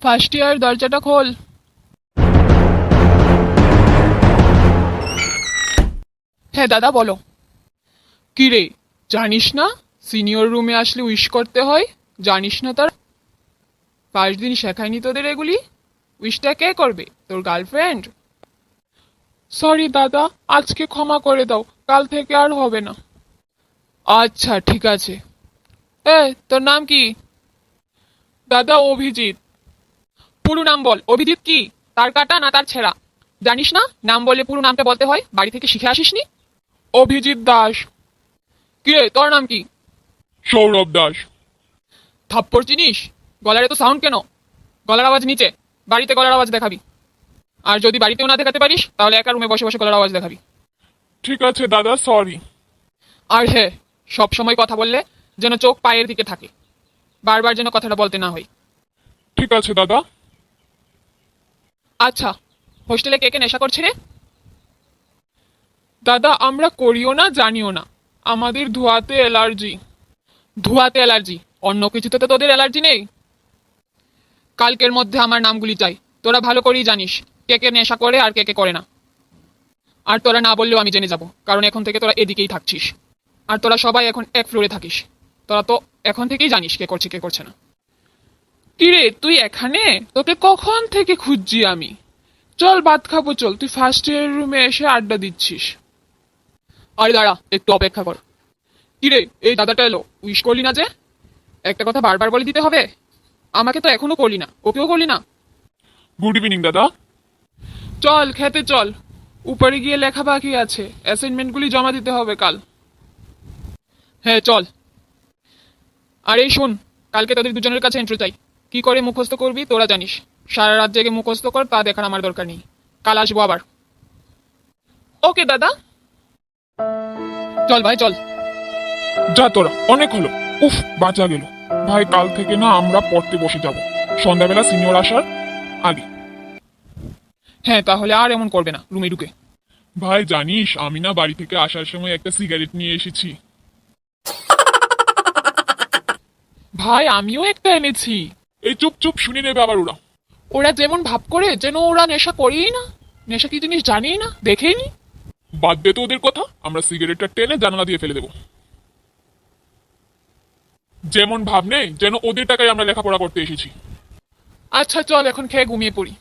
First year দরজাটা খোল। হ্যাঁ দাদা বলো। কি রে, জানিস না সিনিয়র রুমে আসলে উইশ করতে হয়? জানিস না তার? ফার্স্ট দিন শেখায়নি তোদের এগুলি? উইশটা কে করবে, তোর গার্লফ্রেন্ড? সরি দাদা, আজকে ক্ষমা করে দাও, কাল থেকে আর হবে না। আচ্ছা ঠিক আছে। তোর নাম কি? দাদা অভিজিৎ। পুরো নাম বল। অভিজিৎ কি তার কাটা না তার ছেঁড়া? জানিস না নাম বললে পুরো নামটা বলতে হয়? বাড়ি থেকে শিখে আসিসনি? অভিজিৎ দাস। কি রে, তোর নাম কি? সৌরভ দাস। থাপ্পড় চিনিস? গলার এত সাউন্ড কেন? গলার আওয়াজ নিচে, বাড়িতে গলার আওয়াজ দেখাবি। আর যদি বাড়িতেও না দেখাতে পারিস তাহলে একা রুমে বসে বসে গলার আওয়াজ দেখাবি। ঠিক আছে দাদা, সরি। আর হ্যাঁ, সব সময় কথা বললে যেন চোখ পায়ের দিকে থাকে, বারবার যেন কথাটা বলতে না হয়। ঠিক আছে দাদা। আচ্ছা, হোস্টেলে কে কে নেশা করছে রে? দাদা আমরা করিও না, জানিও না, আমাদের ধোঁয়াতে অ্যালার্জি। ধোঁয়াতে অ্যালার্জি? অন্য কিছুতে তো তোদের অ্যালার্জি নেই। কালকের মধ্যে আমার নামগুলি চাই। তোরা ভালো করেই জানিস কে কে নেশা করে আর কে কে করে না। আর তোরা না বললেও আমি জেনে যাব, কারণ এখন থেকে তোরা এদিকেই থাকছিস। আর তোরা সবাই এখন এক ফ্লোরে থাকিস। তোরা তো এখন থেকেই জানিস কে করছে কে করছে না। কিরে তুই এখানে? তোকে কখন থেকে খুঁজছি আমি। চল ভাত খাবো, চল। তুই ফার্স্ট ইয়ার রুমে এসে আড্ডা দিচ্ছিস। আরে দাঁড়া, একটু অপেক্ষা কর। কিরে, এই দাদাটা এলো, উইশ করলি না যে? একটা কথা বারবার বলে দিতে হবে? আমাকে তো এখনো করলি না, ওকেও করলি না। গুড ইভিনিং দাদা। চল খেতে চল, উপরে গিয়ে লেখা বাকি আছে, অ্যাসাইনমেন্টগুলি জমা দিতে হবে কাল। হ্যাঁ চল। আর এই শোন, কালকে তোদের দুজনের কাছে এন্ট্রি চাই। কি করে মুখস্থ করবি তোরা জানিস। সারা রাত জেগে মুখস্থ কর, তা দেখার আমার দরকার নেই। কাল আসবো আবার। ওকে দাদা। চল ভাই চল। যা তোরা, অনেক হলো। উফ, বাঁচা গেল। ভাই কাল থেকে না আমরা পড়তে বসে যাব, সন্ধ্যাবেলা সিনিয়র আসার আগে। হ্যাঁ তাহলে আর এমন করবে না রুমে ঢুকে। ভাই জানিস আমি না বাড়ি থেকে আসার সময় একটা সিগারেট নিয়ে এসেছি। ভাই আমিও একটা এনেছি। এই চুপ চুপ, শুনে নেবে আবার ওরা। ওরা যেমন ভাব করে যেন ওরা নেশা করেই না, নেশা কি জিনিস জানেই না, দেখেই নি। বাদ দে তো ওদের কথা, আমরা সিগারেটটা টেনে জানালা দিয়ে ফেলে দেবো। যেমন ভাব নেই যেন ওদের টাকায় আমরা লেখাপড়া করতে এসেছি। আচ্ছা চল এখন খেয়ে ঘুমিয়ে পড়ি।